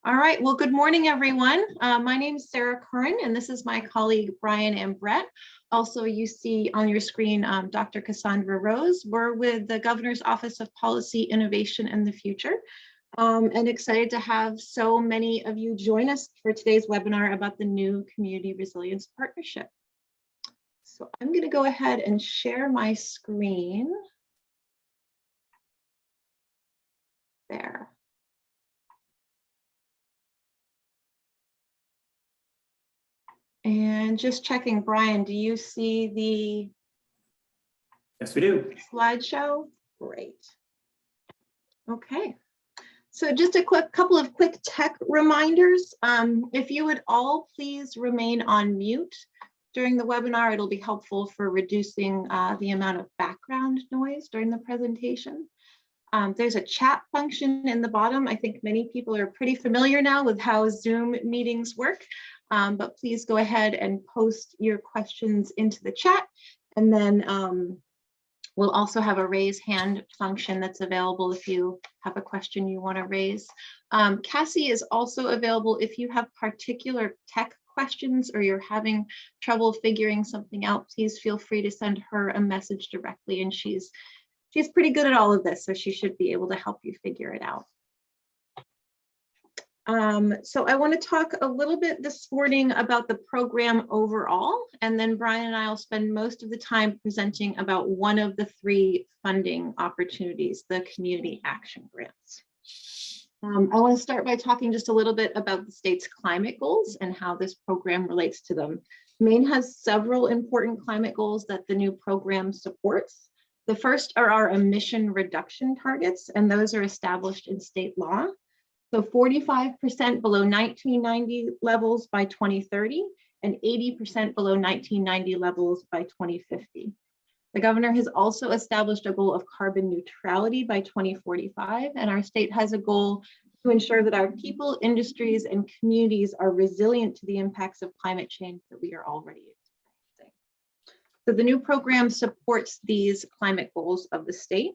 All right, well, good morning, everyone. My name is Sarah Curran, and this is my colleague, Brian and Brett. Also, you see on your screen, Dr. Cassandra Rose. We're with the Governor's Office of Policy, Innovation, and the Future, and excited to have so many of you join us for today's webinar about the new Community Resilience Partnership. So I'm going to go ahead and share my screen. There. And just checking, Brian, do you see the Yes, we do. slideshow? Great. Okay. So just a couple of quick tech reminders. If you would all please remain on mute during the webinar, it'll be helpful for reducing the amount of background noise during the presentation. There's a chat function in the bottom. I think many people are pretty familiar now with how Zoom meetings work. But please go ahead and post your questions into the chat. And then we'll also have a raise hand function that's available if you have a question you want to raise. Cassie is also available if you have particular tech questions or you're having trouble figuring something out. Please feel free to send her a message directly, and she's pretty good at all of this, so she should be able to help you figure it out. So I want to talk a little bit this morning about the program overall, and then Brian and I will spend most of the time presenting about one of the three funding opportunities, the Community Action Grants. I want to start by talking just a little bit about the state's climate goals and how this program relates to them. Maine has several important climate goals that the new program supports. The first are our emission reduction targets, and those are established in state law. So 45% below 1990 levels by 2030 and 80% below 1990 levels by 2050. The governor has also established a goal of carbon neutrality by 2045, and our state has a goal to ensure that our people, industries, and communities are resilient to the impacts of climate change that we are already experiencing. So the new program supports these climate goals of the state.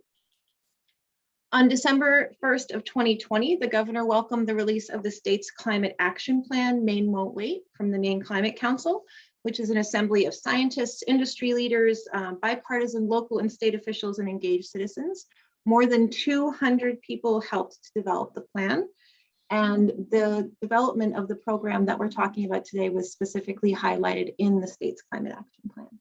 On December 1st of 2020, the governor welcomed the release of the state's climate action plan, Maine Won't Wait, from the Maine Climate Council, which is an assembly of scientists, industry leaders, bipartisan local and state officials, and engaged citizens. More than 200 people helped to develop the plan. And the development of the program that we're talking about today was specifically highlighted in the state's climate action plan.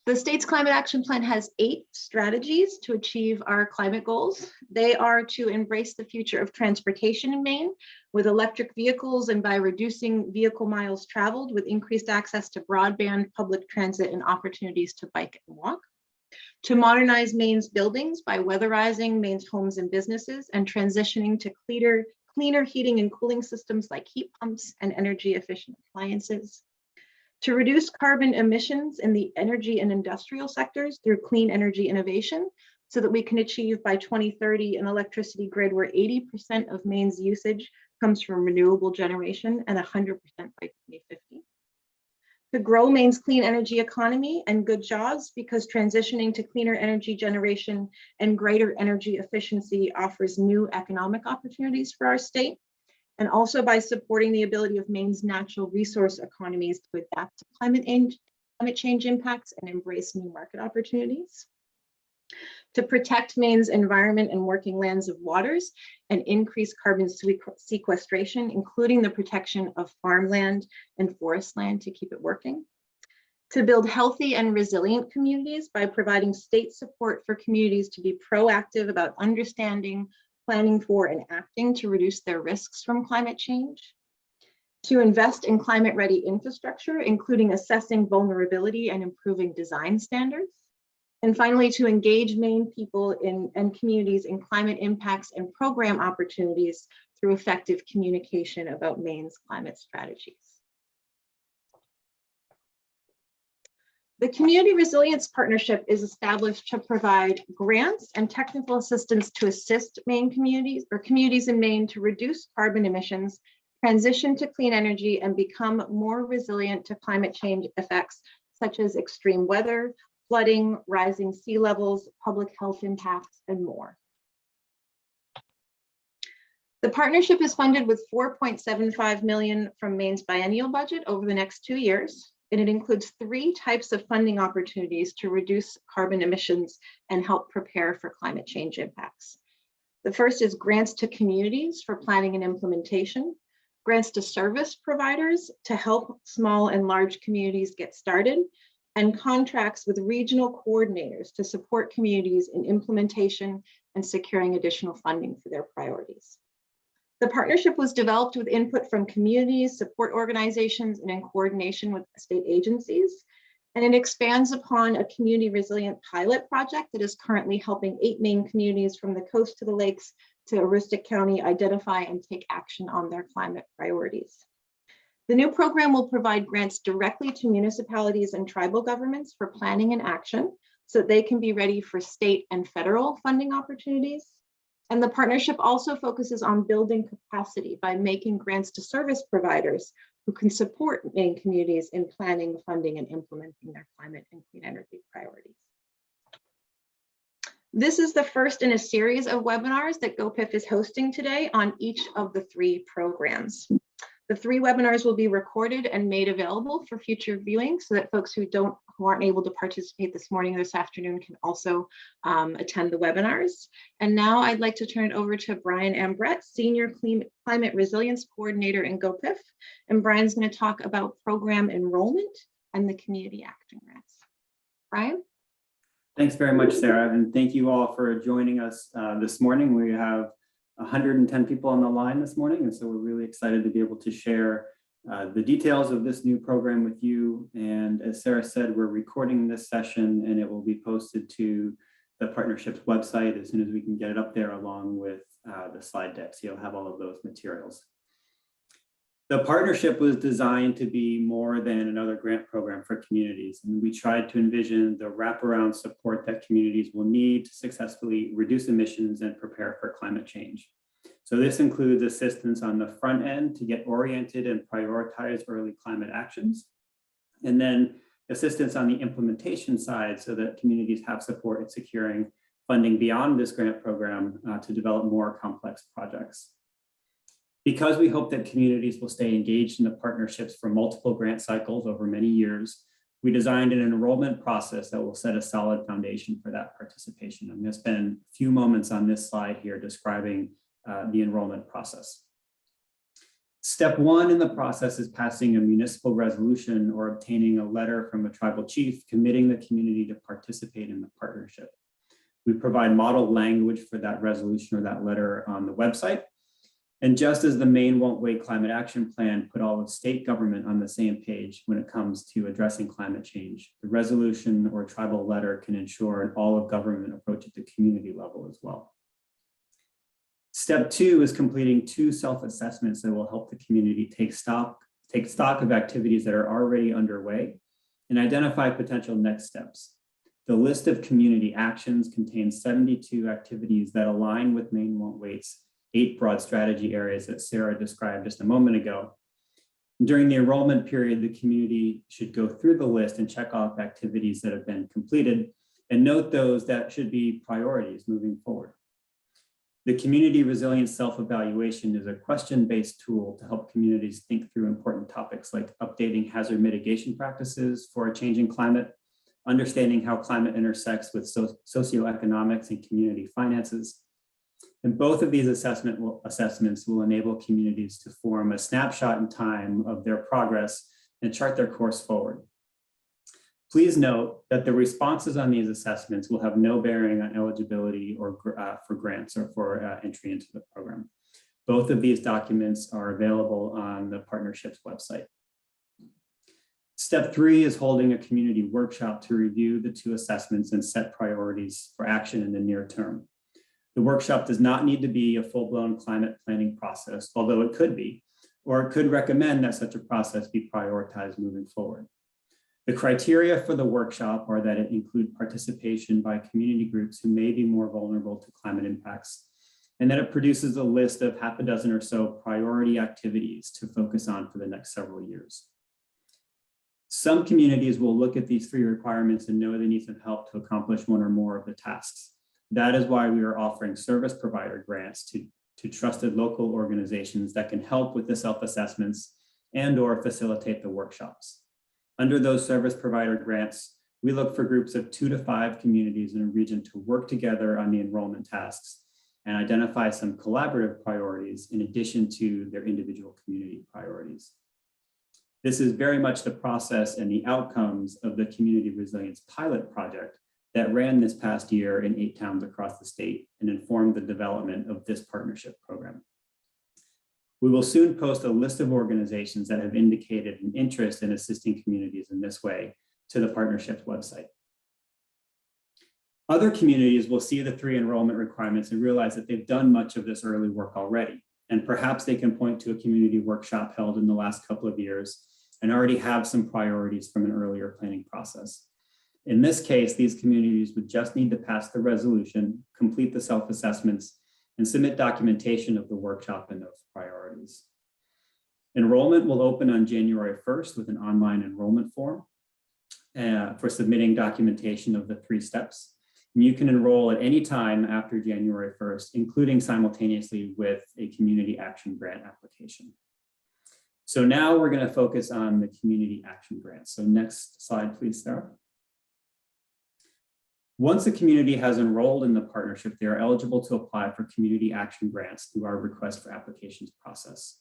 The state's climate action plan has 8 strategies to achieve our climate goals. They are to embrace the future of transportation in Maine with electric vehicles and by reducing vehicle miles traveled with increased access to broadband, public transit, and opportunities to bike and walk. To modernize Maine's buildings by weatherizing Maine's homes and businesses and transitioning to cleaner heating and cooling systems like heat pumps and energy efficient appliances. To reduce carbon emissions in the energy and industrial sectors through clean energy innovation so that we can achieve by 2030 an electricity grid where 80% of Maine's usage comes from renewable generation and 100% by 2050. To grow Maine's clean energy economy and good jobs because transitioning to cleaner energy generation and greater energy efficiency offers new economic opportunities for our state. And also by supporting the ability of Maine's natural resource economies to adapt to climate change impacts and embrace new market opportunities. To protect Maine's environment and working lands of waters and increase carbon sequestration, including the protection of farmland and forest land to keep it working. To build healthy and resilient communities by providing state support for communities to be proactive about understanding, planning for, and acting to reduce their risks from climate change. To invest in climate-ready infrastructure, including assessing vulnerability and improving design standards. And finally, to engage Maine people and communities in climate impacts and program opportunities through effective communication about Maine's climate strategies. The Community Resilience Partnership is established to provide grants and technical assistance to assist Maine communities or communities in Maine to reduce carbon emissions, transition to clean energy, and become more resilient to climate change effects such as extreme weather, flooding, rising sea levels, public health impacts, and more. The partnership is funded with $4.75 million from Maine's biennial budget over the next 2 years, and it includes 3 types of funding opportunities to reduce carbon emissions and help prepare for climate change impacts. The first is grants to communities for planning and implementation, grants to service providers to help small and large communities get started, and contracts with regional coordinators to support communities in implementation and securing additional funding for their priorities. The partnership was developed with input from communities, support organizations, and in coordination with state agencies. And it expands upon a community resilient pilot project that is currently helping 8 Maine communities from the coast to the lakes to Aroostook County identify and take action on their climate priorities. The new program will provide grants directly to municipalities and tribal governments for planning and action so that they can be ready for state and federal funding opportunities. And the partnership also focuses on building capacity by making grants to service providers who can support Maine communities in planning, funding, and implementing their climate and clean energy priorities. This is the first in a series of webinars that GoPIF is hosting today on each of the 3 programs. The 3 webinars will be recorded and made available for future viewing so that folks who aren't able to participate this morning or this afternoon can also attend the webinars. And now I'd like to turn it over to Brian Ambrette, Senior Climate Resilience Coordinator in GoPIF. And Brian's going to talk about program enrollment and the community action grants. Brian? Thanks very much, Sarah, and thank you all for joining us this morning. We have 110 people on the line this morning, and so we're really excited to be able to share the details of this new program with you. And as Sarah said, we're recording this session and it will be posted to the partnership's website as soon as we can get it up there, along with the slide deck. So you'll have all of those materials. The partnership was designed to be more than another grant program for communities. And we tried to envision the wraparound support that communities will need to successfully reduce emissions and prepare for climate change. So this includes assistance on the front end to get oriented and prioritize early climate actions. And then assistance on the implementation side so that communities have support in securing funding beyond this grant program to develop more complex projects. Because we hope that communities will stay engaged in the partnerships for multiple grant cycles over many years, we designed an enrollment process that will set a solid foundation for that participation. I'm going to spend a few moments on this slide here describing the enrollment process. Step 1 in the process is passing a municipal resolution or obtaining a letter from a tribal chief committing the community to participate in the partnership. We provide model language for that resolution or that letter on the website. And just as the Maine Won't Wait Climate Action Plan put all of state government on the same page when it comes to addressing climate change, the resolution or tribal letter can ensure an all-of-government approach at the community level as well. Step 2 is completing 2 self-assessments that will help the community take stock of activities that are already underway and identify potential next steps. The list of community actions contains 72 activities that align with Maine Won't Wait's 8 broad strategy areas that Sarah described just a moment ago. During the enrollment period, the community should go through the list and check off activities that have been completed and note those that should be priorities moving forward. The Community Resilience Self-Evaluation is a question-based tool to help communities think through important topics like updating hazard mitigation practices for a changing climate, understanding how climate intersects with socioeconomics and community finances. And both of these assessments will enable communities to form a snapshot in time of their progress and chart their course forward. Please note that the responses on these assessments will have no bearing on eligibility or for grants or for entry into the program. Both of these documents are available on the partnership's website. Step 3 is holding a community workshop to review the 2 assessments and set priorities for action in the near term. The workshop does not need to be a full-blown climate planning process, although it could be, or it could recommend that such a process be prioritized moving forward. The criteria for the workshop are that it include participation by community groups who may be more vulnerable to climate impacts, and that it produces a list of half a dozen or so priority activities to focus on for the next several years. Some communities will look at these 3 requirements and know they need some help to accomplish 1 or more of the tasks. That is why we are offering service provider grants to to trusted local organizations that can help with the self-assessments and/or facilitate the workshops. Under those service provider grants, we look for groups of 2 to 5 communities in a region to work together on the enrollment tasks and identify some collaborative priorities in addition to their individual community priorities. This is very much the process and the outcomes of the Community Resilience Pilot Project that ran this past year in 8 towns across the state and informed the development of this partnership program. We will soon post a list of organizations that have indicated an interest in assisting communities in this way to the partnership's website. Other communities will see the 3 enrollment requirements and realize that they've done much of this early work already. And perhaps they can point to a community workshop held in the last couple of years and already have some priorities from an earlier planning process. In this case, these communities would just need to pass the resolution, complete the self-assessments, and submit documentation of the workshop and those priorities. Enrollment will open on January 1st with an online enrollment form for submitting documentation of the 3 steps. And you can enroll at any time after January 1st, including simultaneously with a community action grant application. So now we're going to focus on the community action grant. So next slide, please, Sarah. Once a community has enrolled in the partnership, they are eligible to apply for community action grants through our request for applications process.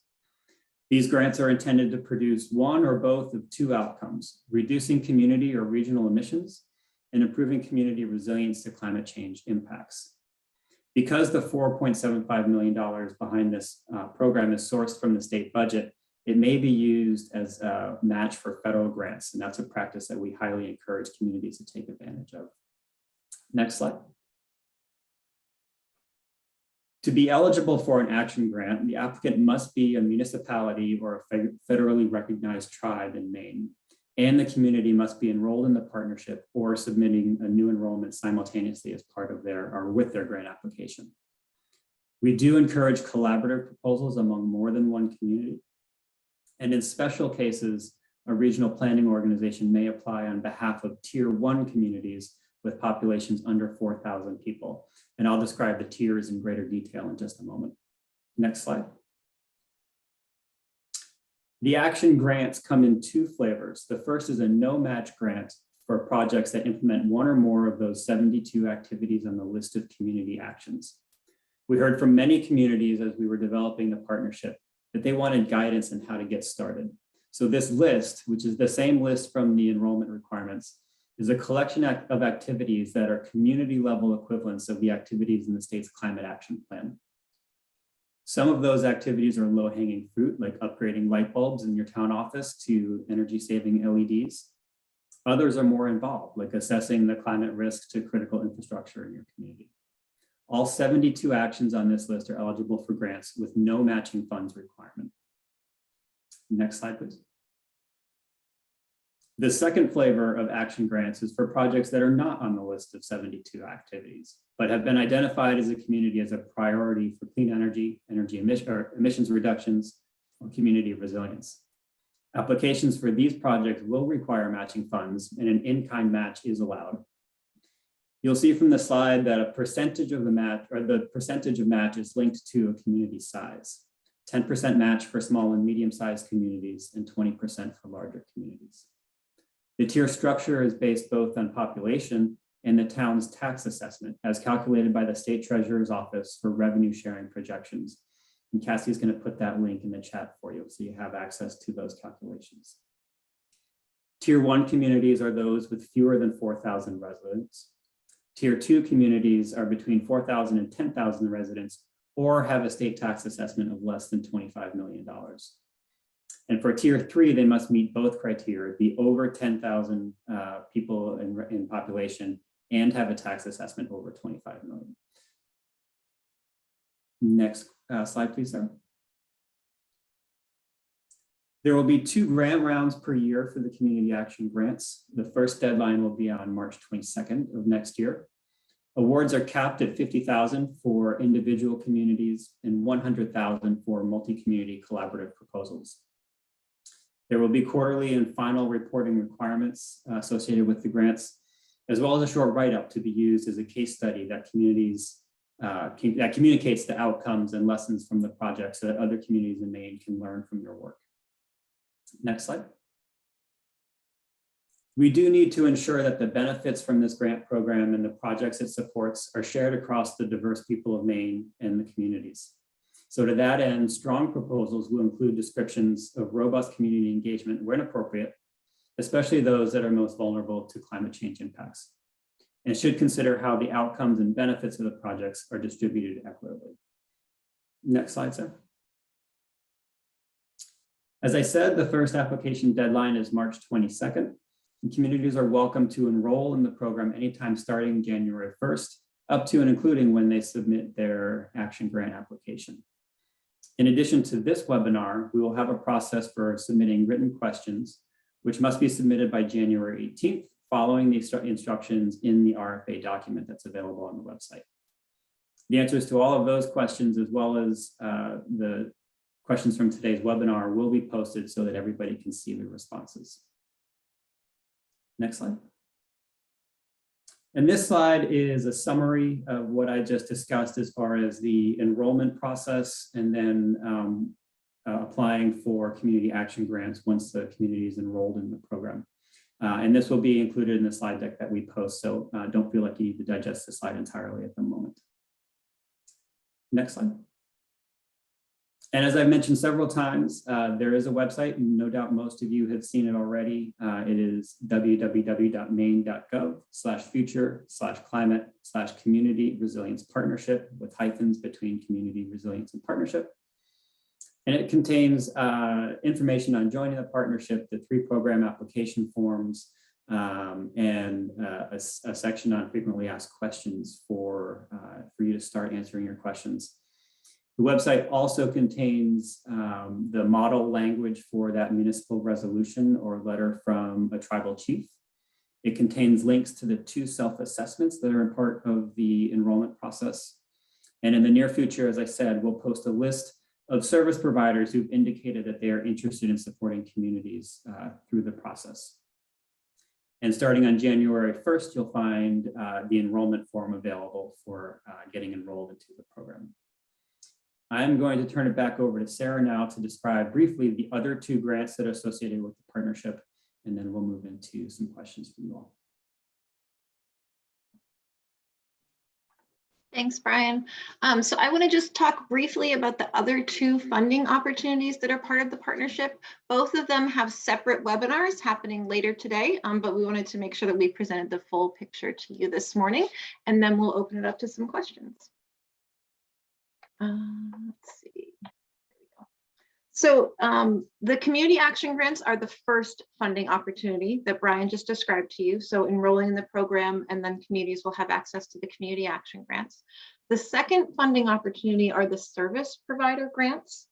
These grants are intended to produce one or both of 2 outcomes: reducing community or regional emissions and improving community resilience to climate change impacts. Because the $4.75 million behind this program is sourced from the state budget, it may be used as a match for federal grants, and that's a practice that we highly encourage communities to take advantage of. Next slide. To be eligible for an action grant, the applicant must be a municipality or a federally recognized tribe in Maine, and the community must be enrolled in the partnership or submitting a new enrollment simultaneously as part of their or with their grant application. We do encourage collaborative proposals among more than one community. And in special cases, a regional planning organization may apply on behalf of Tier 1 communities with populations under 4,000 people. And I'll describe the tiers in greater detail in just a moment. Next slide. The action grants come in 2 flavors. The first is a no-match grant for projects that implement one or more of those 72 activities on the list of community actions. We heard from many communities as we were developing the partnership that they wanted guidance on how to get started. So this list, which is the same list from the enrollment requirements, is a collection of activities that are community level equivalents of the activities in the state's climate action plan. Some of those activities are low-hanging fruit, like upgrading light bulbs in your town office to energy-saving LEDs. Others are more involved, like assessing the climate risk to critical infrastructure in your community. All 72 actions on this list are eligible for grants with no matching funds requirement. Next slide, please. The second flavor of action grants is for projects that are not on the list of 72 activities, but have been identified as a community as a priority for clean energy, emissions reductions, or community resilience. Applications for these projects will require matching funds, and an in-kind match is allowed. You'll see from the slide that a percentage of the match, or the percentage of match, is linked to a community size. 10% match for small and medium-sized communities, and 20% for larger communities. The tier structure is based both on population and the town's tax assessment as calculated by the state treasurer's office for revenue sharing projections. And Cassie's going to put that link in the chat for you so you have access to those calculations. Tier 1 communities are those with fewer than 4,000 residents. Tier 2 communities are between 4,000 and 10,000 residents or have a state tax assessment of less than $25 million. And for tier 3, they must meet both criteria, be over 10,000 people in population and have a tax assessment over 25 million. Next slide, please, Sarah. There will be 2 grant rounds per year for the community action grants. The first deadline will be on March 22nd of next year. Awards are capped at $50,000 for individual communities and $100,000 for multi-community collaborative proposals. There will be quarterly and final reporting requirements associated with the grants, as well as a short write-up to be used as a case study that communities that communicates the outcomes and lessons from the project so that other communities in Maine can learn from your work. Next slide. We do need to ensure that the benefits from this grant program and the projects it supports are shared across the diverse people of Maine and the communities. So to that end, strong proposals will include descriptions of robust community engagement when appropriate, especially those that are most vulnerable to climate change impacts, and should consider how the outcomes and benefits of the projects are distributed equitably. Next slide, sir. As I said, the first application deadline is March 22nd. And communities are welcome to enroll in the program anytime starting January 1st, up to and including when they submit their Action Grant application. In addition to this webinar, we will have a process for submitting written questions, which must be submitted by January 18th, following the instructions in the RFA document that's available on the website. The answers to all of those questions, as well as the questions from today's webinar, will be posted so that everybody can see the responses. Next slide. And this slide is a summary of what I just discussed as far as the enrollment process and then applying for community action grants once the community is enrolled in the program. And this will be included in the slide deck that we post, so don't feel like you need to digest the slide entirely at the moment. Next slide. And as I've mentioned several times, there is a website, and no doubt most of you have seen it already. It is www.maine.gov/future/climate/community resilience partnership, with hyphens between community resilience and partnership. And it contains information on joining the partnership, the 3 program application forms, and a section on frequently asked questions for you to start answering your questions. The website also contains the model language for that municipal resolution or letter from a tribal chief. It contains links to the 2 self-assessments that are a part of the enrollment process. And in the near future, as I said, we'll post a list of service providers who've indicated that they are interested in supporting communities through the process. And starting on January 1st, you'll find the enrollment form available for getting enrolled into the program. I'm going to turn it back over to Sarah now to describe briefly the other 2 grants that are associated with the partnership, and then we'll move into some questions from you all. Thanks, Brian. So I want to just talk briefly about the other 2 funding opportunities that are part of the partnership. Both of them have separate webinars happening later today, but we wanted to make sure that we presented the full picture to you this morning, and then we'll open it up to some questions. Let's see. So the community action grants are the first funding opportunity that Brian just described to you. So enrolling in the program, and then communities will have access to the community action grants. The second funding opportunity are the service provider grants.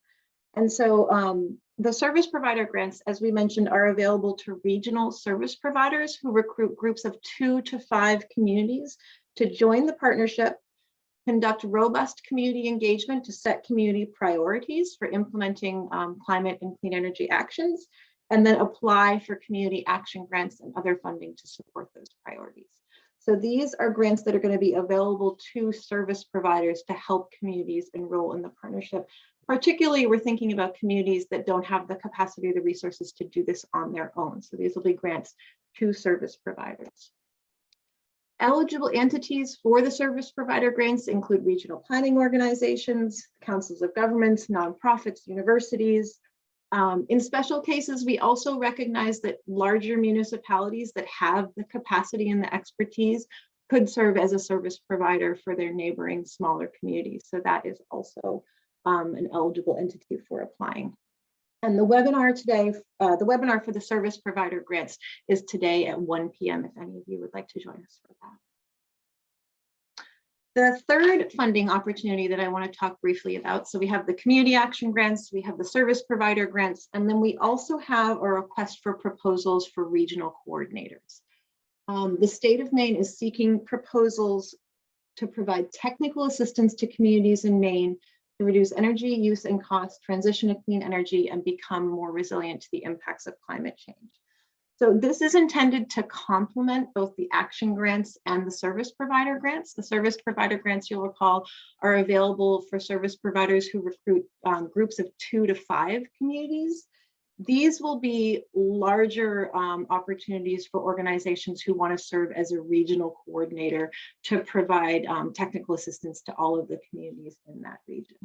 And so the service provider grants, as we mentioned, are available to regional service providers who recruit groups of 2 to 5 communities to join the partnership, conduct robust community engagement to set community priorities for implementing climate and clean energy actions, and then apply for community action grants and other funding to support those priorities. So these are grants that are going to be available to service providers to help communities enroll in the partnership. Particularly, we're thinking about communities that don't have the capacity or the resources to do this on their own. So these will be grants to service providers. Eligible entities for the service provider grants include regional planning organizations, councils of governments, nonprofits, universities. In special cases, we also recognize that larger municipalities that have the capacity and the expertise could serve as a service provider for their neighboring smaller communities. So that is also an eligible entity for applying. And the webinar today, the webinar for the service provider grants is today at 1 p.m. if any of you would like to join us for that. The third funding opportunity that I want to talk briefly about, so we have the community action grants, we have the service provider grants, and then we also have a request for proposals for regional coordinators. The state of Maine is seeking proposals to provide technical assistance to communities in Maine to reduce energy use and cost, transition to clean energy, and become more resilient to the impacts of climate change. So this is intended to complement both the action grants and the service provider grants. The service provider grants, you'll recall, are available for service providers who recruit groups of 2 to 5 communities. These will be larger opportunities for organizations who want to serve as a regional coordinator to provide technical assistance to all of the communities in that region.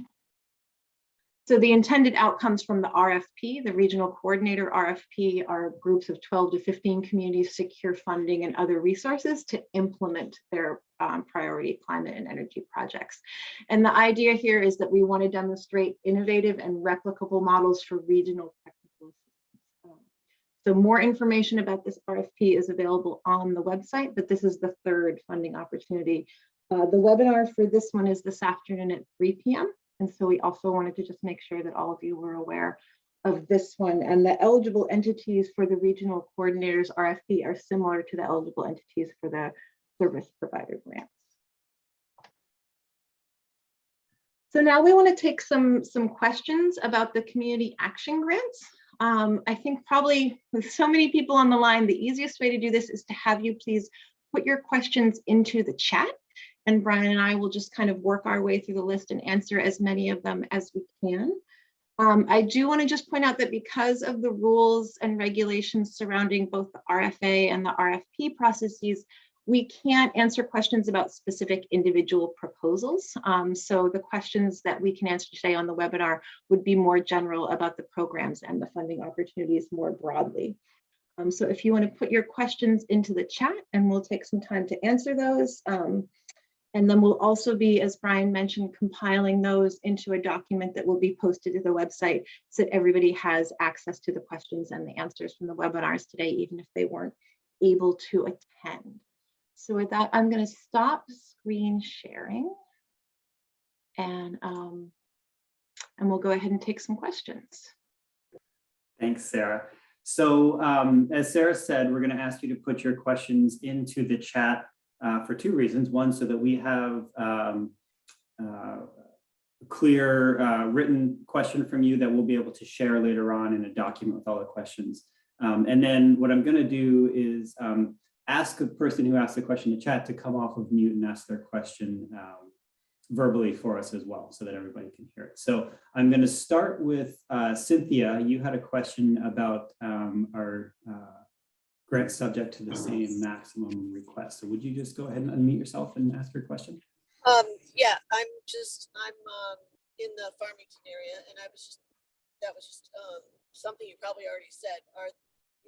So the intended outcomes from the RFP, the Regional Coordinator RFP, are groups of 12 to 15 communities secure funding and other resources to implement their priority climate and energy projects. And the idea here is that we want to demonstrate innovative and replicable models for regional technical assistance. So more information about this RFP is available on the website, but this is the third funding opportunity. The webinar for this one is this afternoon at 3 p.m. And so we also wanted to just make sure that all of you were aware of this one. And the eligible entities for the regional coordinators RFP are similar to the eligible entities for the service provider grants. So now we want to take some questions about the community action grants. I think probably with so many people on the line, the easiest way to do this is to have you please put your questions into the chat. And Brian and I will just kind of work our way through the list and answer as many of them as we can. I do want to just point out that because of the rules and regulations surrounding both the RFA and the RFP processes, we can't answer questions about specific individual proposals. So the questions that we can answer today on the webinar would be more general about the programs and the funding opportunities more broadly. So if you want to put your questions into the chat, and we'll take some time to answer those. And then we'll also be, as Brian mentioned, compiling those into a document that will be posted to the website so that everybody has access to the questions and the answers from the webinars today, even if they weren't able to attend. So with that, I'm going to stop screen sharing and we'll go ahead and take some questions. Thanks, Sarah. So as Sarah said, we're going to ask you to put your questions into the chat for 2 reasons. One, so that we have a clear written question from you that we'll be able to share later on in a document with all the questions. And then what I'm going to do is ask the person who asked the question in the chat to come off of mute and ask their question verbally for us as well, so that everybody can hear it. So I'm going to start with Cynthia. You had a question about our grant subject to the same maximum request. So would you just go ahead and unmute yourself and ask your question? Yeah, I'm in the Farmington area, and that was just something you probably already said.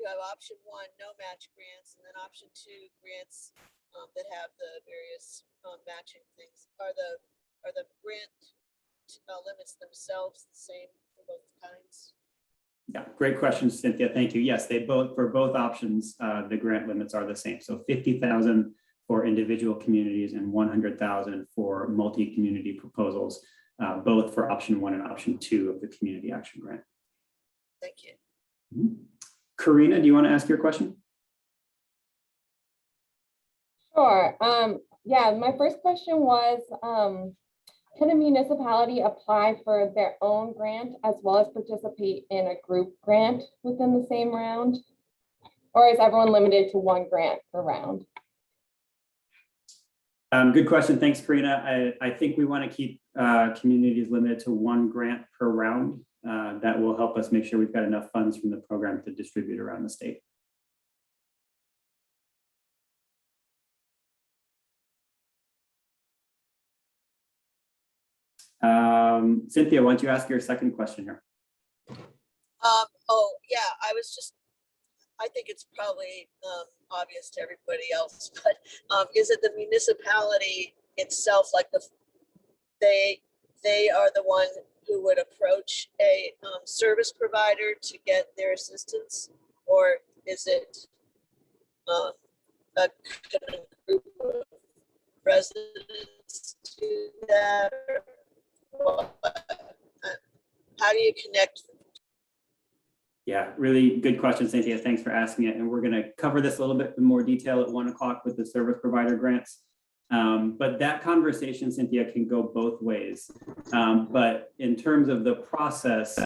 You have option 1, no match grants, and then option 2, grants that have the various matching things. Are the grant limits themselves the same for both kinds? Yeah, great question, Cynthia. Thank you. Yes, for both options, the grant limits are the same. So 50,000 for individual communities and 100,000 for multi-community proposals, both for option 1 and option 2 of the community action grant. Thank you. Mm-hmm. Karina, do you want to ask your question? Sure. Yeah, my first question was, can a municipality apply for their own grant as well as participate in a group grant within the same round? Or is everyone limited to 1 grant per round? Good question. Thanks, Karina. I think we want to keep communities limited to 1 grant per round. That will help us make sure we've got enough funds from the program to distribute around the state. Cynthia, why don't you ask your second question here? Oh yeah, I think it's probably obvious to everybody else, but is it the municipality itself, like they are the one who would approach a service provider to get their assistance, or is it a group of residents to that? How do you connect? Yeah, really good question, Cynthia. Thanks for asking it. And we're going to cover this a little bit in more detail at 1 o'clock with the service provider grants. But that conversation, Cynthia, can go both ways. But in terms of the process,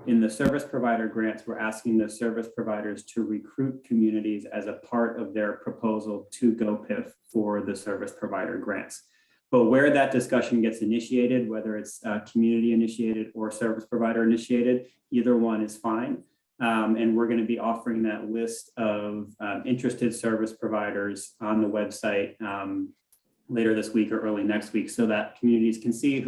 in the service provider grants, we're asking the service providers to recruit communities as a part of their proposal to GoPIF for the service provider grants. But where that discussion gets initiated, whether it's community initiated or service provider initiated, either one is fine. And we're going to be offering that list of interested service providers on the website later this week or early next week, so that communities can see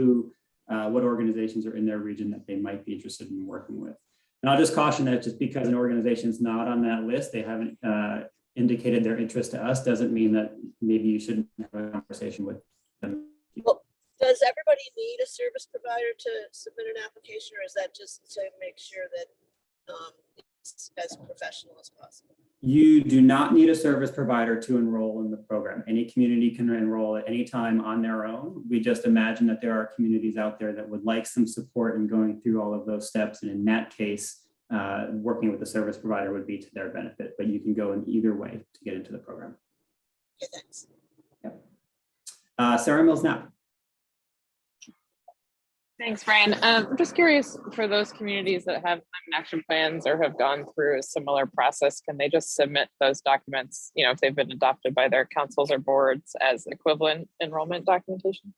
what organizations are in their region that they might be interested in working with. And I'll just caution that just because an organization is not on that list, they haven't indicated their interest to us, doesn't mean that maybe you shouldn't have a conversation with them. Well, does everybody need a service provider to submit an application, or is that just to make sure that it's as professional as possible? You do not need a service provider to enroll in the program. Any community can enroll at any time on their own. We just imagine that there are communities out there that would like some support in going through all of those steps. And in that case, working with a service provider would be to their benefit, but you can go in either way to get into the program. Okay, thanks. Yep. Sarah Mills-Knapp. Thanks, Brian. I'm just curious, for those communities that have climate action plans or have gone through a similar process, can they just submit those documents, if they've been adopted by their councils or boards, as equivalent enrollment documentation?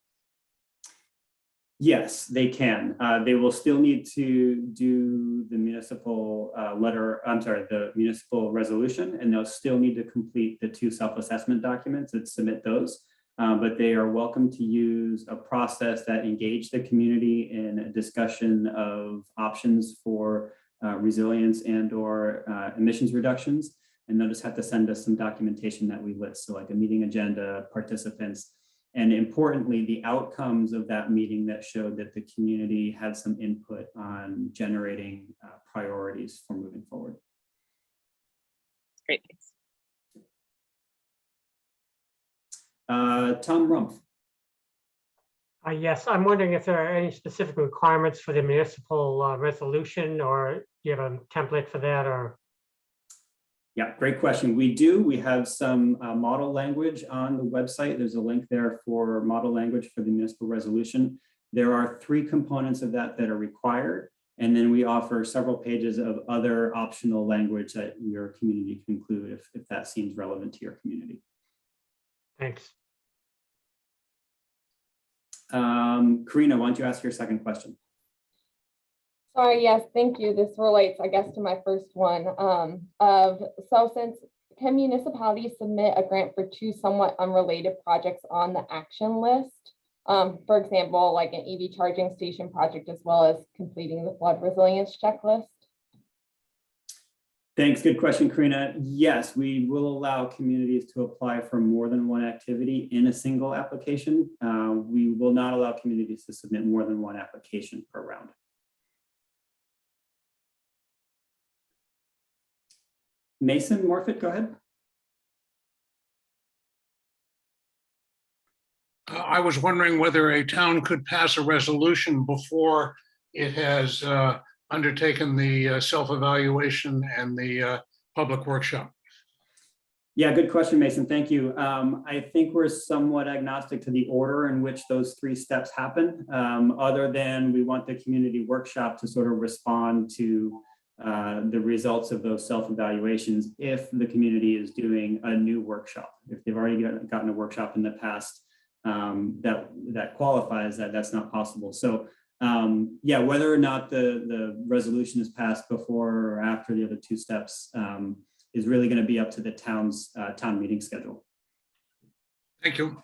Yes, they can. They will still need to do the municipal the municipal resolution, and they'll still need to complete the 2 self-assessment documents and submit those. But they are welcome to use a process that engage the community in a discussion of options for resilience and/or emissions reductions. And they'll just have to send us some documentation that we list. So like a meeting agenda, participants, and importantly, the outcomes of that meeting that showed that the community had some input on generating priorities for moving forward. Great, thanks. Tom Rumpf. Yes, I'm wondering if there are any specific requirements for the municipal resolution, or do you have a template for that, or? Yeah, great question. We do. We have some model language on the website. There's a link there for model language for the municipal resolution. There are 3 components of that that are required. And then we offer several pages of other optional language that your community can include if that seems relevant to your community. Thanks. Karina, why don't you ask your second question? Sorry, yes, thank you. This relates, I guess, to my first one. Since can municipalities submit a grant for 2 somewhat unrelated projects on the action list? For example, like an EV charging station project, as well as completing the flood resilience checklist? Thanks, good question, Karina. Yes, we will allow communities to apply for more than one activity in a single application. We will not allow communities to submit more than one application per round. Mason Morfitt, go ahead. I was wondering whether a town could pass a resolution before it has undertaken the self-evaluation and the public workshop. Yeah, good question, Mason. Thank you. I think we're somewhat agnostic to the order in which those 3 steps happen, other than we want the community workshop to sort of respond to the results of those self-evaluations if the community is doing a new workshop. If they've already gotten a workshop in the past that qualifies, that's not possible. So yeah, whether or not the resolution is passed before or after the other 2 steps is really going to be up to the town's town meeting schedule. Thank you.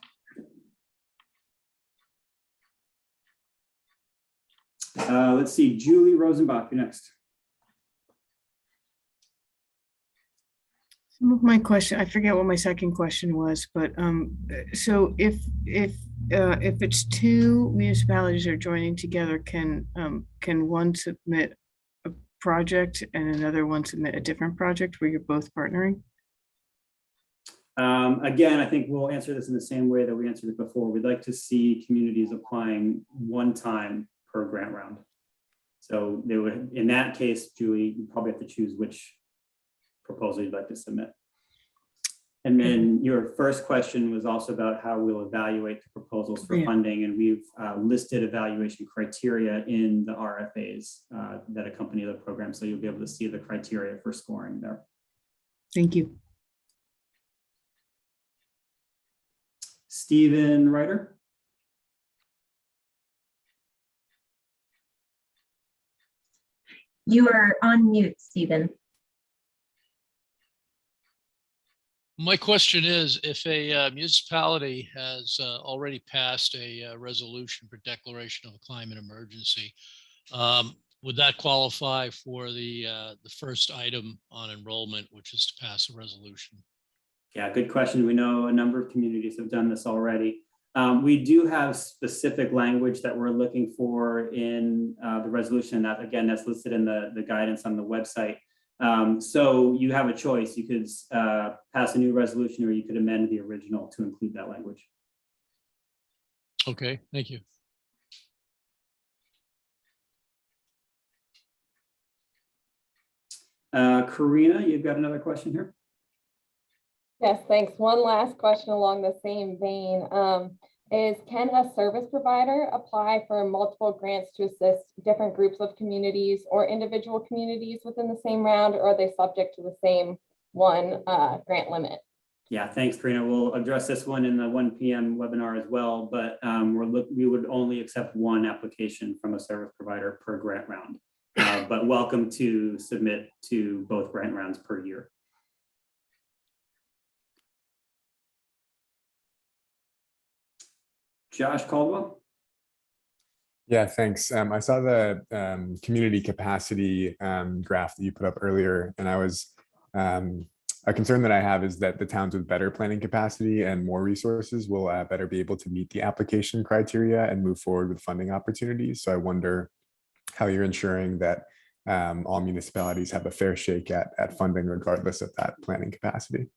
Let's see, Julie Rosenbach, you're next. Some of my question, I forget what my second question was, but so if it's 2 municipalities are joining together, can one submit a project and another one submit a different project where you're both partnering? Again, I think we'll answer this in the same way that we answered it before. We'd like to see communities applying one time per grant round. So they would, in that case, Julie, you probably have to choose which proposal you'd like to submit. And then your first question was also about how we'll evaluate the proposals for funding. And we've listed evaluation criteria in the RFAs that accompany the program. So you'll be able to see the criteria for scoring there. Thank you. Stephen Ryder. You are on mute, Stephen. My question is, if a municipality has already passed a resolution for declaration of a climate emergency, would that qualify for the first item on enrollment, which is to pass a resolution? Yeah, good question. We know a number of communities have done this already. We do have specific language that we're looking for in the resolution. That again, that's listed in the guidance on the website. So you have a choice. You could pass a new resolution, or you could amend the original to include that language. Okay, thank you. Karina, you've got another question here. Yes, thanks. One last question along the same vein. Can a service provider apply for multiple grants to assist different groups of communities or individual communities within the same round, or are they subject to the same one grant limit? Yeah, thanks, Karina. We'll address this one in the 1 p.m. webinar as well, but we would only accept one application from a service provider per grant round, but welcome to submit to both grant rounds per year. Josh Caldwell. Yeah, thanks. I saw the community capacity graph that you put up earlier, and I was a concern that I have is that the towns with better planning capacity and more resources will better be able to meet the application criteria and move forward with funding opportunities. So I wonder how you're ensuring that all municipalities have a fair shake at funding regardless of that planning capacity.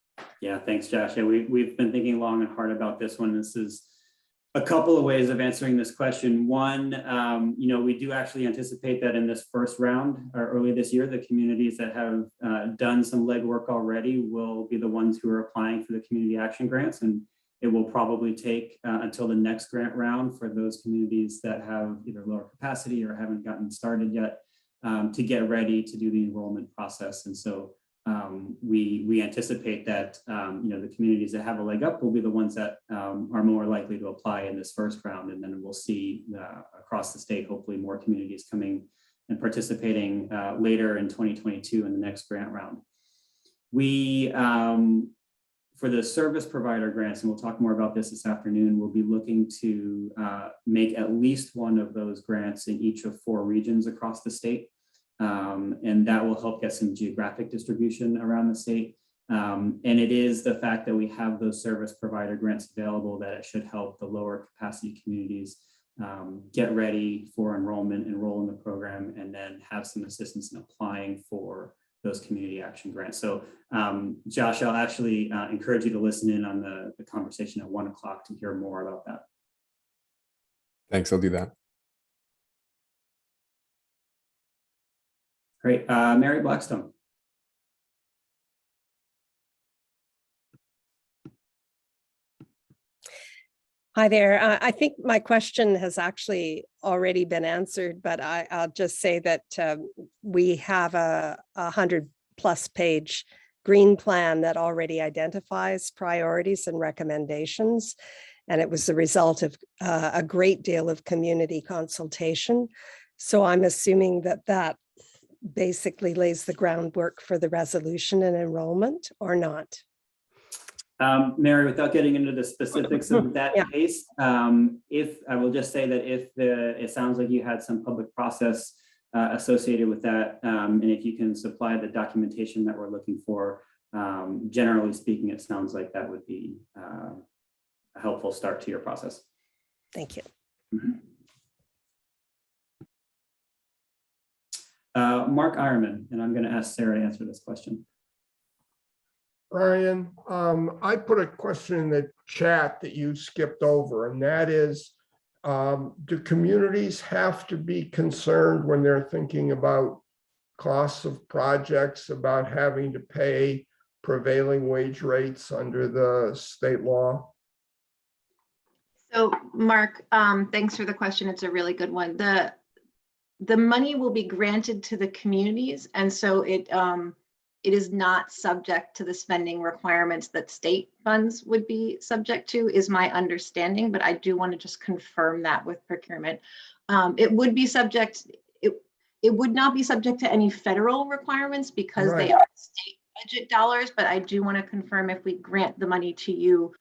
Yeah, thanks, Josh. Yeah, we've been thinking long and hard about this one. This is a couple of ways of answering this question. One, we do actually anticipate that in this first round or early this year, the communities that have done some legwork already will be the ones who are applying for the community action grants. And it will probably take until the next grant round for those communities that have either lower capacity or haven't gotten started yet to get ready to do the enrollment process. And so we anticipate that the communities that have a leg up will be the ones that are more likely to apply in this first round, and then we'll see across the state hopefully more communities coming and participating later in 2022 in the next grant round. We for the service provider grants, and we'll talk more about this afternoon, we'll be looking to make at least one of those grants in each of 4 regions across the state. And that will help get some geographic distribution around the state. And it is the fact that we have those service provider grants available that it should help the lower capacity communities get ready for enrollment, enroll in the program, and then have some assistance in applying for those community action grants. So Josh, I'll actually encourage you to listen in on the conversation at 1 o'clock to hear more about that. Thanks, I'll do that. Great, Mary Blackstone. Hi there. I think my question has actually already been answered, but I'll just say that we have a 100+ page green plan that already identifies priorities and recommendations. And it was the result of a great deal of community consultation. So I'm assuming that basically lays the groundwork for the resolution and enrollment, or not? Mary, without getting into the specifics of that case, if I will just say that if it sounds like you had some public process associated with that, and if you can supply the documentation that we're looking for, generally speaking, it sounds like that would be a helpful start to your process. Thank you. Mm-hmm. Mark Ironman, and I'm going to ask Sarah to answer this question. Brian, I put a question in the chat that you skipped over, and that is, do communities have to be concerned when they're thinking about costs of projects, about having to pay prevailing wage rates under the state law? So Mark, thanks for the question. It's a really good one. The money will be granted to the communities, and so it is not subject to the spending requirements that state funds would be subject to, is my understanding, but I do want to just confirm that with procurement. It would be subject, it would not be subject to any federal requirements because Right. they are state budget dollars, but I do want to confirm if we grant the money to you,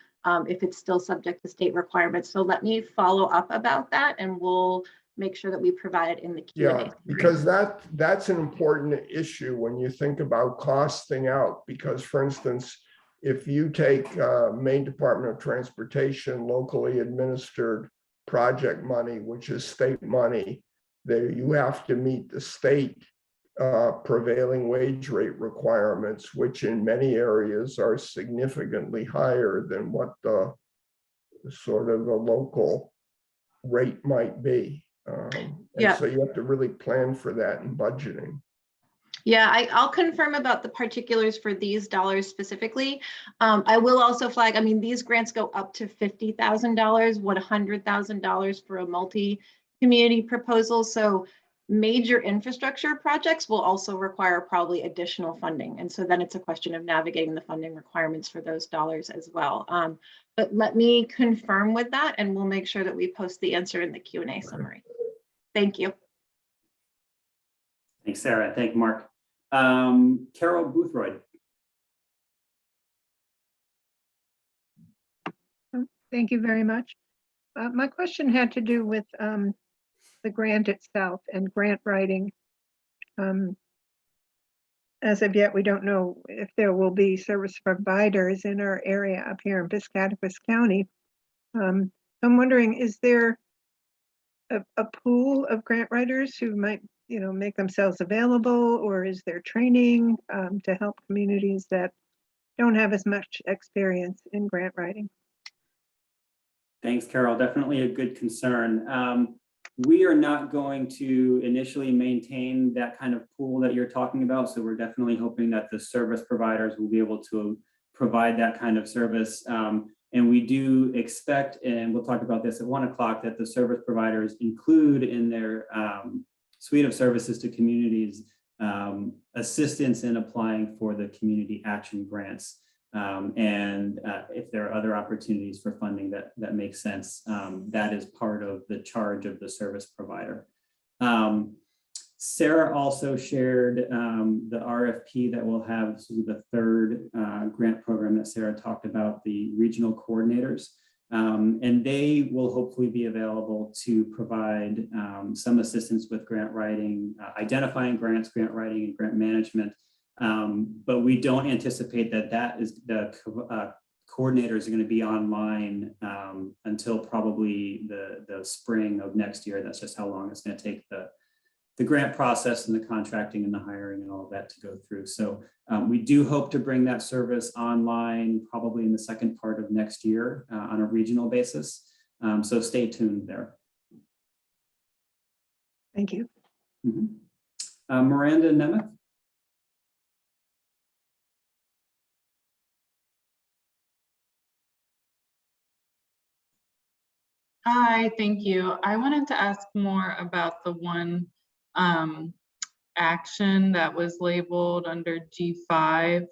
if it's still subject to state requirements. So let me follow up about that, and we'll make sure that we provide it in the Q&A. Yeah, because that's an important issue when you think about costing out. Because, for instance, if you take Maine Department of Transportation locally administered project money, which is state money, there you have to meet the state prevailing wage rate requirements, which in many areas are significantly higher than what the sort of the local rate might be. And so you have to really plan for that in budgeting. Yeah, I'll confirm about the particulars for these dollars specifically. I will also flag, I mean, these grants go up to $50,000, $100,000 for a multi-community proposal. So major infrastructure projects will also require probably additional funding. And so then it's a question of navigating the funding requirements for those dollars as well. But let me confirm with that, and we'll make sure that we post the answer in the Q&A summary. Thank you. Thanks, Sarah. Thank you, Mark. Carol Boothroyd. Thank you very much. My question had to do with the grant itself and grant writing. As of yet, we don't know if there will be service providers in our area up here in Piscataquis County. I'm wondering, is there a pool of grant writers who might, make themselves available, or is there training to help communities that don't have as much experience in grant writing? Thanks, Carol. Definitely a good concern. We are not going to initially maintain that kind of pool that you're talking about. So we're definitely hoping that the service providers will be able to provide that kind of service. And we do expect, and we'll talk about this at 1 o'clock, that the service providers include in their suite of services to communities assistance in applying for the community action grants. And if there are other opportunities for funding that make sense, that is part of the charge of the service provider. Sarah also shared the RFP that we'll have, this is the third grant program that Sarah talked about, the regional coordinators. And they will hopefully be available to provide some assistance with grant writing, identifying grants, grant writing, and grant management. But we don't anticipate that is the coordinators are going to be online until probably the spring of next year. That's just how long it's going to take the grant process and the contracting and the hiring and all of that to go through. So we do hope to bring that service online probably in the second part of next year on a regional basis. So stay tuned there. Thank you. Mm-hmm. Miranda Nemeth. Hi, thank you. I wanted to ask more about the one action that was labeled under G5.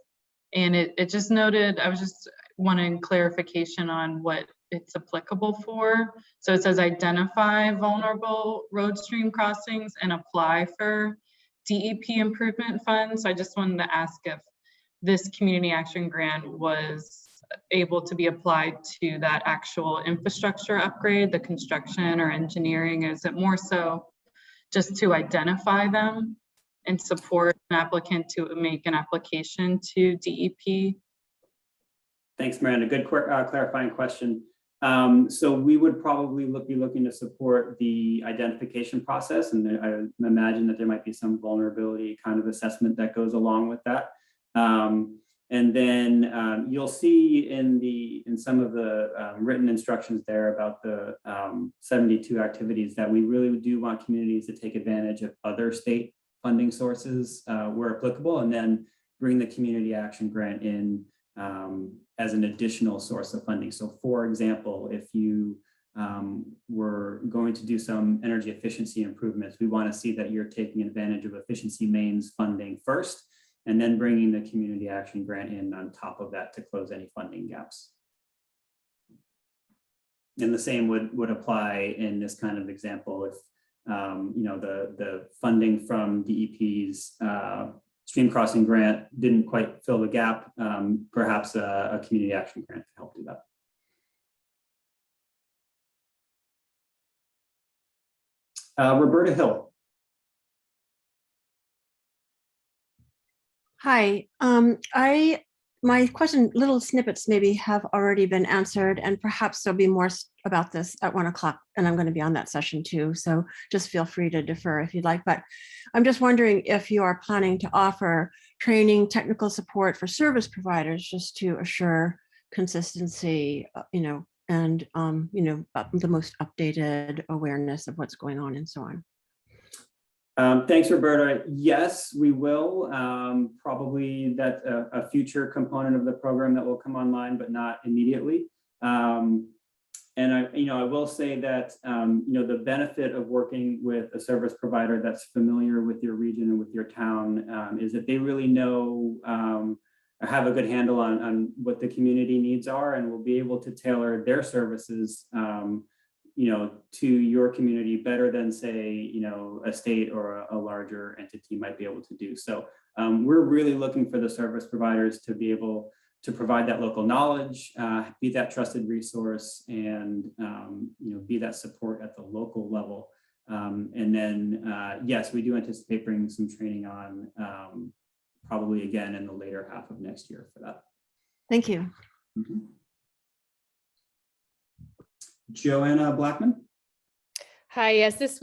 And it just noted, I was just wanting clarification on what it's applicable for. So it says identify vulnerable road stream crossings and apply for DEP improvement funds. So I just wanted to ask if this community action grant was able to be applied to that actual infrastructure upgrade, the construction or engineering. Is it more so just to identify them and support an applicant to make an application to DEP? Thanks, Miranda. Good clarifying question. So we would probably be looking to support the identification process, and I imagine that there might be some vulnerability kind of assessment that goes along with that. And then you'll see in some of the written instructions there about the 72 activities that we really do want communities to take advantage of other state funding sources where applicable. And then bring the community action grant in as an additional source of funding. So for example, if you were going to do some energy efficiency improvements, we want to see that you're taking advantage of Efficiency Maine's funding first, and then bringing the community action grant in on top of that to close any funding gaps. And the same would apply in this kind of example if you know, the funding from DEP's stream crossing grant didn't quite fill the gap. Perhaps a community action grant can help do that. Roberta Hill. Hi, my question, little snippets maybe have already been answered, and perhaps there'll be more about this at 1 o'clock, and I'm going to be on that session too. So just feel free to defer if you'd like, but I'm just wondering if you are planning to offer training, technical support for service providers just to assure consistency, you know, and, you know, the most updated awareness of what's going on and so on. Thanks, Roberta. Yes, we will. Probably that's a future component of the program that will come online, but not immediately. And I will say that the benefit of working with a service provider that's familiar with your region and with your town is that they really know or have a good handle on what the community needs are, and will be able to tailor their services to your community better than, say, a state or a larger entity might be able to do. So we're really looking for the service providers to be able to provide that local knowledge, be that trusted resource, and be that support at the local level. And then, yes, we do anticipate bringing some training on probably again in the later half of next year for that. Thank you. Mm-hmm. Joanna Blackman. Hi, yes,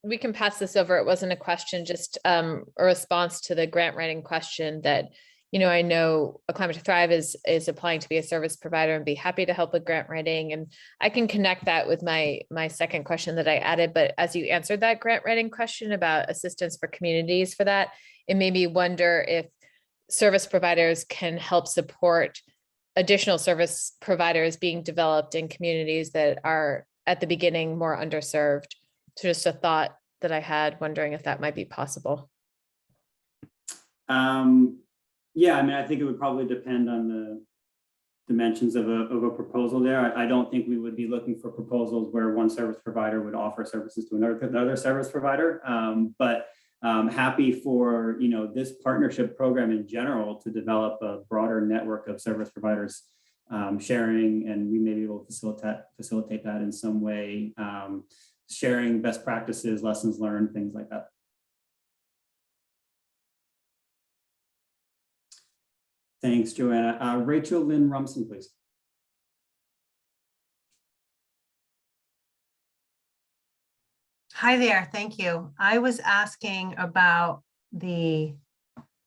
we can pass this over. It wasn't a question, just a response to the grant writing question that, I know A Climate to Thrive is applying to be a service provider and be happy to help with grant writing. And I can connect that with my second question that I added. But as you answered that grant writing question about assistance for communities for that, it made me wonder if service providers can help support additional service providers being developed in communities that are at the beginning more underserved. So just a thought that I had, wondering if that might be possible. Yeah, I think it would probably depend on the dimensions of a proposal there. I don't think we would be looking for proposals where one service provider would offer services to another service provider. But happy for this partnership program in general to develop a broader network of service providers sharing, and we may be able to facilitate that in some way, sharing best practices, lessons learned, things like that. Thanks, Joanna. Rachel Lynn Rumson, please. Hi there, thank you. I was asking about the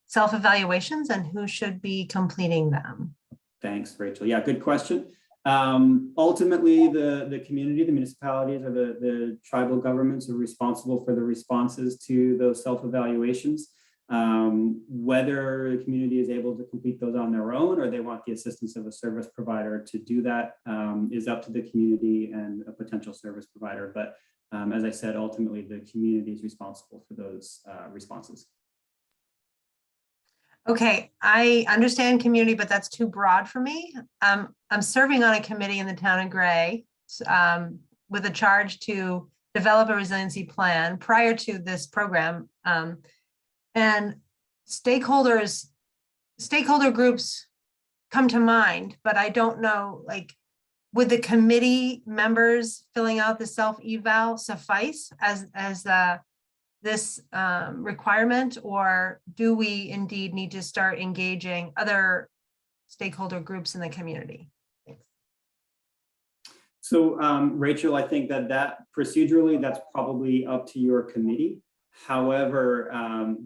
self-evaluations and who should be completing them. Thanks, Rachel. Yeah, good question. Ultimately, the community, the municipalities, or the tribal governments are responsible for the responses to those self-evaluations. Whether the community is able to complete those on their own or they want the assistance of a service provider to do that is up to the community and a potential service provider. But as I said, ultimately, the community is responsible for those responses. Okay, I understand community, but that's too broad for me. I'm serving on a committee in the town of Gray with a charge to develop a resiliency plan prior to this program. And stakeholder groups come to mind, but I don't know, would the committee members filling out the self-eval suffice as this requirement, or do we indeed need to start engaging other stakeholder groups in the community? Thanks. So Rachel, I think that procedurally, that's probably up to your committee. However,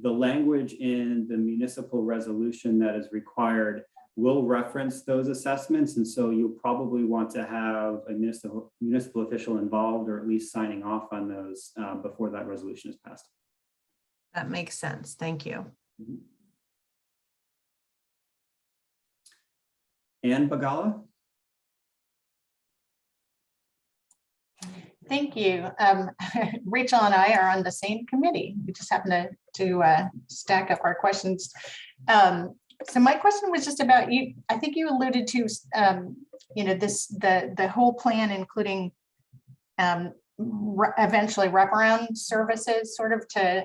the language in the municipal resolution that is required will reference those assessments. And so you'll probably want to have a municipal official involved, or at least signing off on those before that resolution is passed. That makes sense. Thank you. Mm-hmm. Ann Bagala. Thank you. Rachel and I are on the same committee. We just happen to stack up our questions. So my question was just about you. I think you alluded to, the whole plan, including eventually wraparound services, sort of to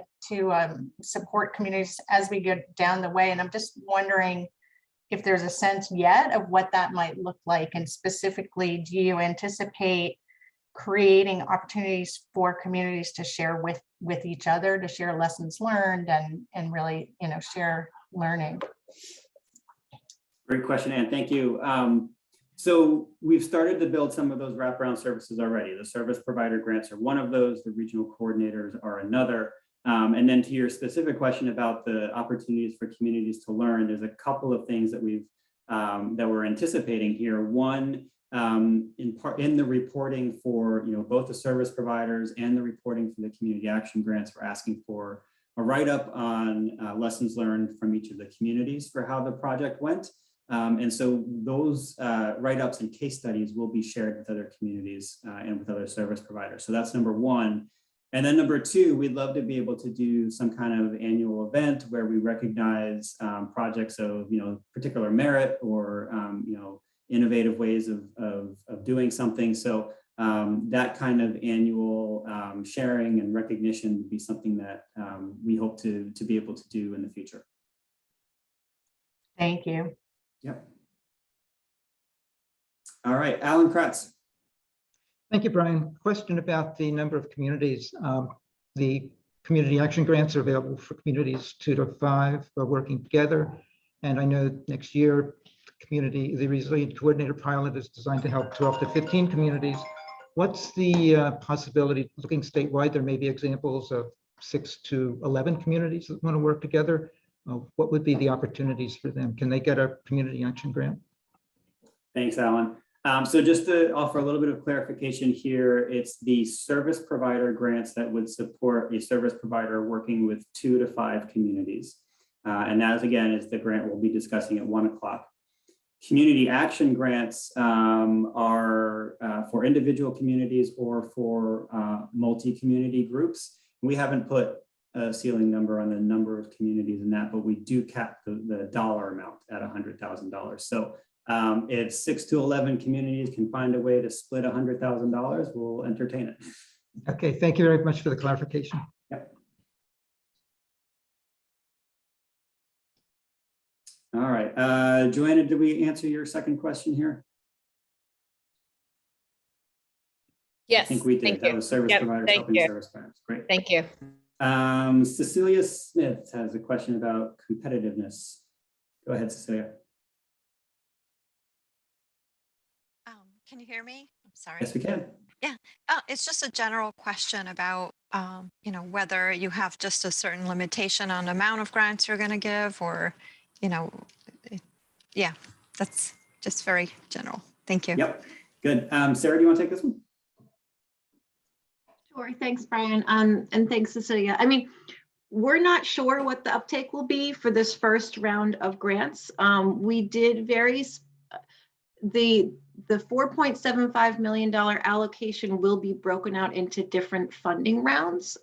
support communities as we go down the way. And I'm just wondering if there's a sense yet of what that might look like, and specifically, do you anticipate creating opportunities for communities to share with each other, to share lessons learned and really, share learning? Great question, Ann. Thank you. So we've started to build some of those wraparound services already. The service provider grants are one of those. The regional coordinators are another. And then to your specific question about the opportunities for communities to learn, there's a couple of things that we're anticipating here. One, in the reporting for both the service providers and the reporting for the community action grants, we're asking for a write-up on lessons learned from each of the communities for how the project went. And so those write-ups and case studies will be shared with other communities and with other service providers. So that's number one. And then number two, we'd love to be able to do some kind of annual event where we recognize projects of particular merit or innovative ways of doing something. So that kind of annual sharing and recognition would be something that we hope to be able to do in the future. Thank you. Yep. All right, Alan Kratz. Thank you, Brian. Question about the number of communities. The community action grants are available for communities 2 to 5 working together. And I know next year, the Resilient Coordinator Pilot is designed to help 12 to 15 communities. What's the possibility, looking statewide, there may be examples of 6 to 11 communities that want to work together. What would be the opportunities for them? Can they get a community action grant? Thanks, Alan. So just to offer a little bit of clarification here, it's the service provider grants that would support a service provider working with 2 to 5 communities. And that, again, is the grant we'll be discussing at 1 o'clock. Community action grants are for individual communities or for multi-community groups. We haven't put a ceiling number on the number of communities in that, but we do cap the dollar amount at $100,000. So if 6 to 11 communities can find a way to split $100,000, we'll entertain it. Okay, thank you very much for the clarification. Yep. All right, Joanna, did we answer your second question here? Yes, I think we did. Thank That you. was service Yep, providers thank helping you. service providers. Great. Thank you. Cecilia Smith has a question about competitiveness. Go ahead, Cecilia. Can you hear me? I'm sorry. Yes, we can. Yeah, it's just a general question about, whether you have just a certain limitation on the amount of grants you're going to give, or, yeah, that's just very general. Thank you. Yep, good. Sarah, do you want to take this one? Sure, thanks, Brian. And thanks, Cecilia. I mean, we're not sure what the uptake will be for this first round of grants. We did the $4.75 million allocation will be broken out into different funding rounds.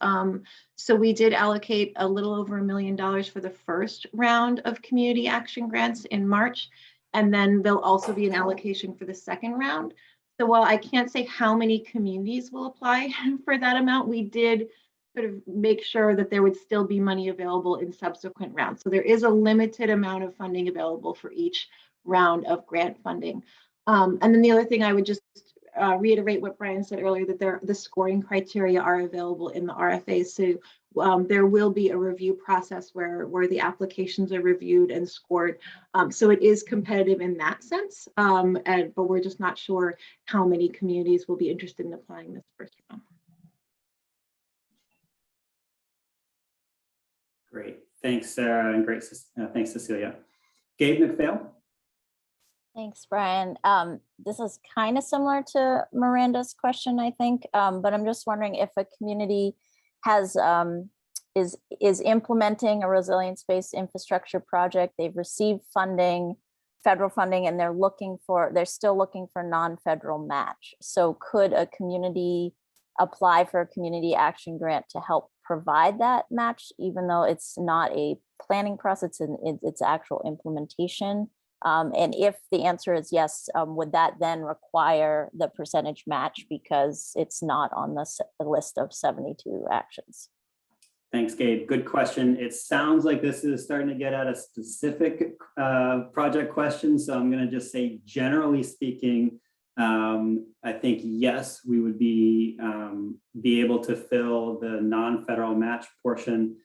So we did allocate a little over $1 million for the first round of community action grants in March. And then there'll also be an allocation for the second round. So while I can't say how many communities will apply for that amount, we did sort of make sure that there would still be money available in subsequent rounds. So there is a limited amount of funding available for each round of grant funding. And then the other thing I would just reiterate what Brian said earlier, that the scoring criteria are available in the RFA. So there will be a review process where the applications are reviewed and scored. So it is competitive in that sense, but we're just not sure how many communities will be interested in applying this first round. Great, thanks, Sarah, and great, thanks, Cecilia. Gabe McPhail. Thanks, Brian. This is kind of similar to Miranda's question, I think, but I'm just wondering if a community has is implementing a resilience-based infrastructure project. They've received funding. federal funding and they're still looking for non-federal match. So could a community apply for a community action grant to help provide that match, even though it's not a planning process and it's actual implementation? And if the answer is yes, would that then require the percentage match because it's not on the list of 72 actions? Thanks, Gabe. Good question. It sounds like this is starting to get at a specific project question. So I'm going to just say, generally speaking, I think, yes, we would be able to fill the non-federal match portion.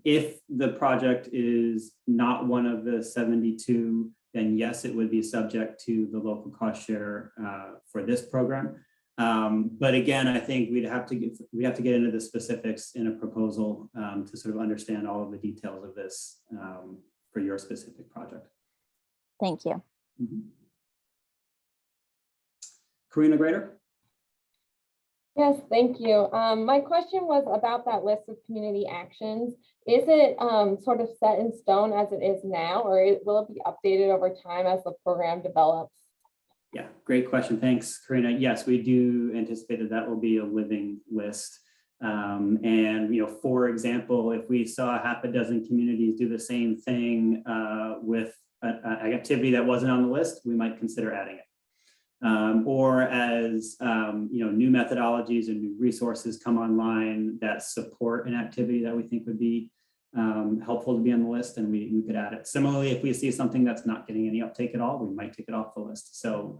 If the project is not one of the 72, then yes, it would be subject to the local cost share for this program. But again, I think we have to get into the specifics in a proposal to sort of understand all of the details of this for your specific project. Thank you. Mm-hmm. Karina Grader? Yes, thank you. My question was about that list of community actions. Is it sort of set in stone as it is now, or will it be updated over time as the program develops? Yeah, great question. Thanks, Karina. Yes, we do anticipate that will be a living list. And, you know, for example, if we saw half a dozen communities do the same thing with an activity that wasn't on the list, we might consider adding it. Or as you know, new methodologies and new resources come online that support an activity that we think would be helpful to be on the list, and we could add it. Similarly, if we see something that's not getting any uptake at all, we might take it off the list. So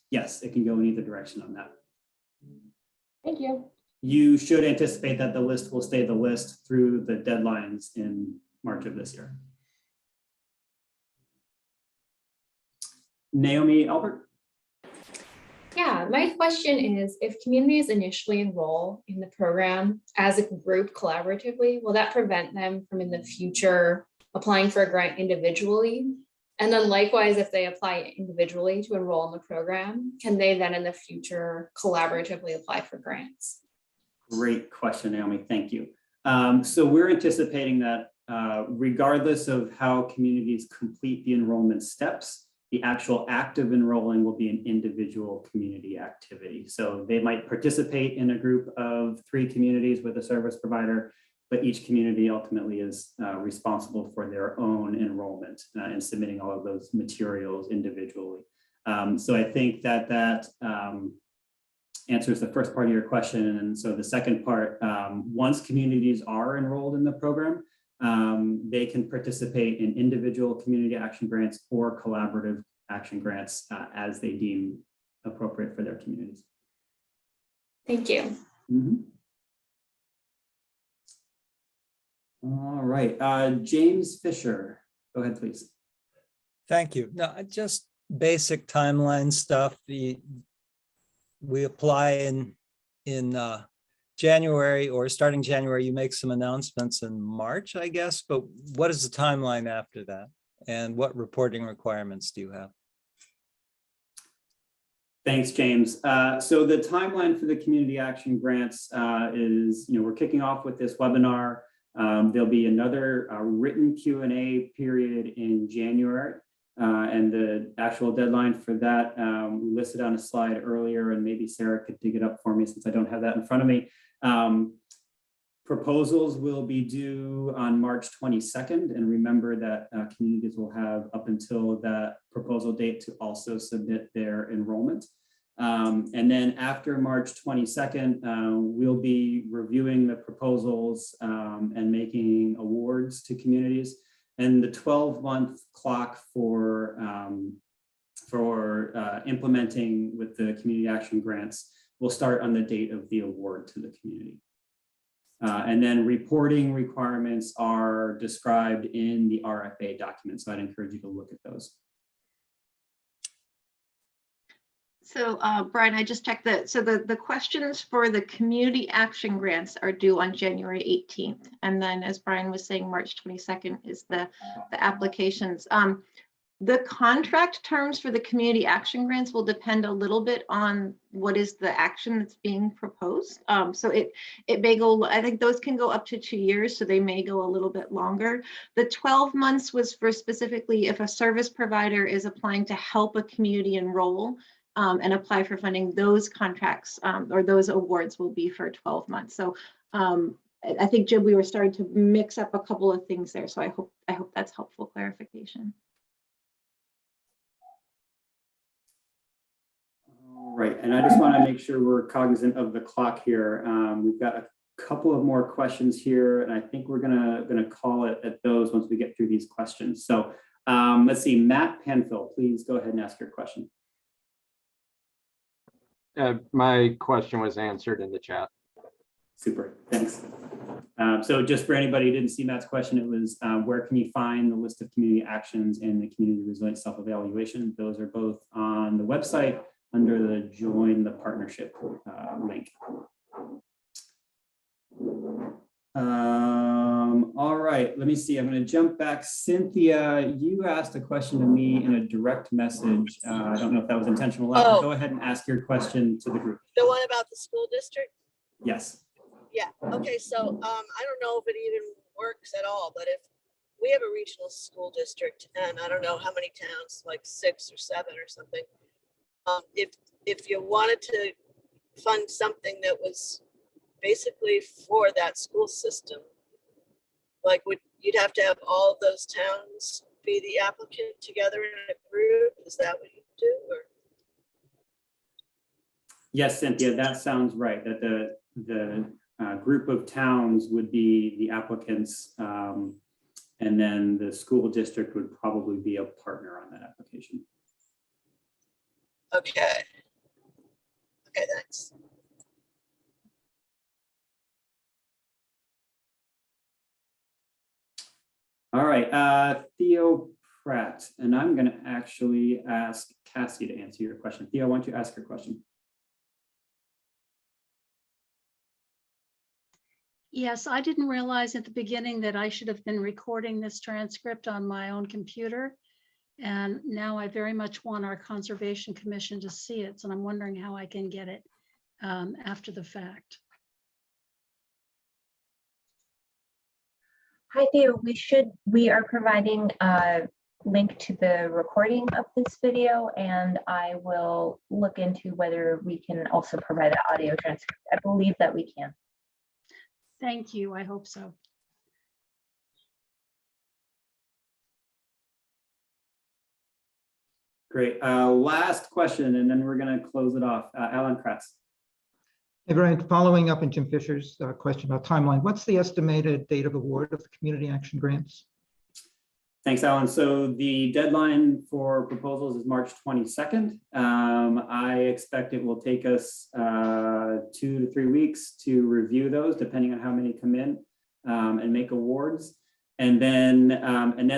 yes, it can go in either direction on that. Thank you. You should anticipate that the list will stay the list through the deadlines in March of this year. Naomi Albert? Yeah, my question is, if communities initially enroll in the program as a group collaboratively, will that prevent them from in the future applying for a grant individually? And then likewise, if they apply individually to enroll in the program, can they then in the future collaboratively apply for grants? Great question, Naomi. Thank you. So we're anticipating that regardless of how communities complete the enrollment steps, the actual act of enrolling will be an individual community activity. So they might participate in a group of 3 communities with a service provider, but each community ultimately is responsible for their own enrollment and submitting all of those materials individually. So I think that answers the first part of your question. And so the second part, once communities are enrolled in the program, they can participate in individual community action grants or collaborative action grants as they deem appropriate for their communities. Thank you. Mm-hmm. All right, James Fisher, go ahead, please. Thank you. No, just basic timeline stuff. We apply in January, or starting January, you make some announcements in March, I guess, but what is the timeline after that? And what reporting requirements do you have? Thanks, James. So the timeline for the community action grants is, we're kicking off with this webinar. There'll be another written Q&A period in January. And the actual deadline for that, we listed on a slide earlier, and maybe Sarah could dig it up for me since I don't have that in front of me. Proposals will be due on March 22nd. And remember that communities will have up until that proposal date to also submit their enrollment. And then after March 22nd, we'll be reviewing the proposals and making awards to communities. And the 12-month clock for implementing with the community action grants will start on the date of the award to the community. And then reporting requirements are described in the RFA document. So I'd encourage you to look at those. So Brian, I just checked that. So the questions for the community action grants are due on January 18th. And then as Brian was saying, March 22nd is the applications. The contract terms for the community action grants will depend a little bit on what is the action that's being proposed. So it may go, I think those can go up to 2 years, so they may go a little bit longer. The 12 months was for specifically if a service provider is applying to help a community enroll and apply for funding, those contracts or those awards will be for 12 months. So I think, Jim, we were starting to mix up a couple of things there. So I hope that's helpful clarification. All right, and I just want to make sure we're cognizant of the clock here. We've got a couple of more questions here, and I think we're gonna call it at those once we get through these questions. So let's see, Matt Panfill, please go ahead and ask your question. My question was answered in the chat. Super, thanks. So just for anybody who didn't see Matt's question, it was where can you find the list of community actions and the community resilient self-evaluation? Those are both on the website under the Join the Partnership link. All right, let me see. I'm going to jump back. Cynthia, you asked a question to me in a direct message. I don't know if that was intentional. Go ahead and ask your question to the group. The one about the school district? Yes. Yeah, okay, so I don't know if it even works at all, but if we have a regional school district and I don't know how many towns, like 6 or 7 or something, if you wanted to fund something that was basically for that school system, like you'd have to have all of those towns be the applicant together in a group? Is that what you do? Or? Yes, Cynthia, that sounds right. That the group of towns would be the applicants, and then the school district would probably be a partner on that application. Okay. Okay, thanks. All right, Theo Pratt, and I'm going to actually ask Cassie to answer your question. Theo, why don't you ask your question? Yes, I didn't realize at the beginning that I should have been recording this transcript on my own computer. And now I very much want our Conservation Commission to see it. So I'm wondering how I can get it after the fact. Hi Theo, we are providing a link to the recording of this video, and I will look into whether we can also provide the audio transcript. I believe that we can. Thank you. I hope so. Great. Last question, and then we're going to close it off. Alan Kratz. Hey, Brian, following up on Jim Fisher's question about timeline, what's the estimated date of award of the community action grants? Thanks, Alan. So the deadline for proposals is March 22nd. I expect it will take us 2 to 3 weeks to review those, depending on how many come in and make awards. And then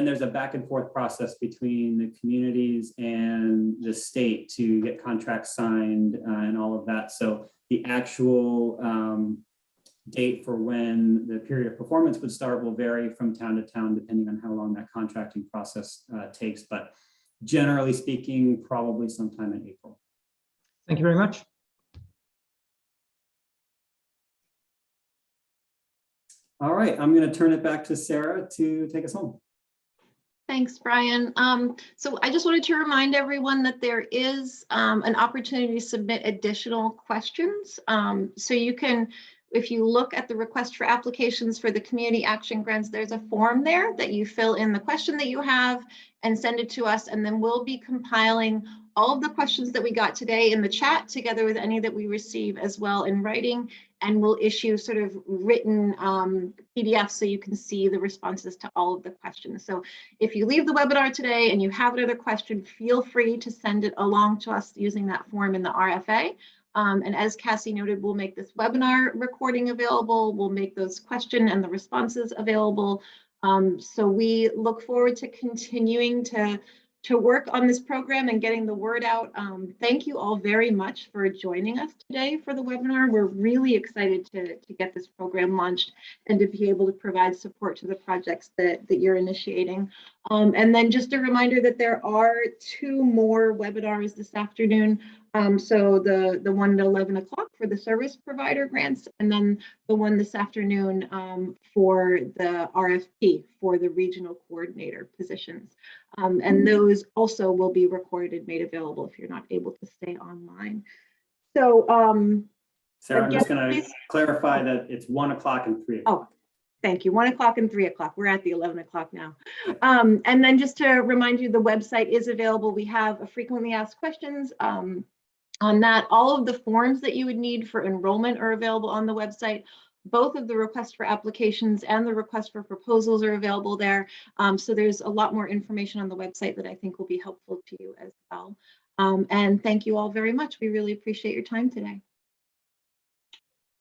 there's a back and forth process between the communities and the state to get contracts signed and all of that. So the actual date for when the period of performance would start will vary from town to town, depending on how long that contracting process takes. But generally speaking, probably sometime in April. Thank you very much. All right, I'm going to turn it back to Sarah to take us home. Thanks, Brian. So I just wanted to remind everyone that there is an opportunity to submit additional questions. So you can, if you look at the request for applications for the community action grants, there's a form there that you fill in the question that you have and send it to us. And then we'll be compiling all of the questions that we got today in the chat together with any that we receive as well in writing. And we'll issue sort of written PDFs so you can see the responses to all of the questions. So if you leave the webinar today and you have another question, feel free to send it along to us using that form in the RFA. And as Cassie noted, we'll make this webinar recording available. We'll make those questions and the responses available. So we look forward to continuing to to work on this program and getting the word out. Thank you all very much for joining us today for the webinar. We're really excited to get this program launched and to be able to provide support to the projects that you're initiating. And then just a reminder that there are 2 more webinars this afternoon. So the one at 11 o'clock for the service provider grants, and then the one this afternoon for the RFP for the regional coordinator positions. And those also will be recorded, made available if you're not able to stay online. So Sarah, I'm again, just going to please- clarify that it's 1 o'clock and 3 o'clock. Oh, thank you. 1 o'clock and 3 o'clock. We're at the 11 o'clock now. And then just to remind you, the website is available. We have a frequently asked questions on that. All of the forms that you would need for enrollment are available on the website. Both of the request for applications and the request for proposals are available there. So there's a lot more information on the website that I think will be helpful to you as well. And thank you all very much. We really appreciate your time today.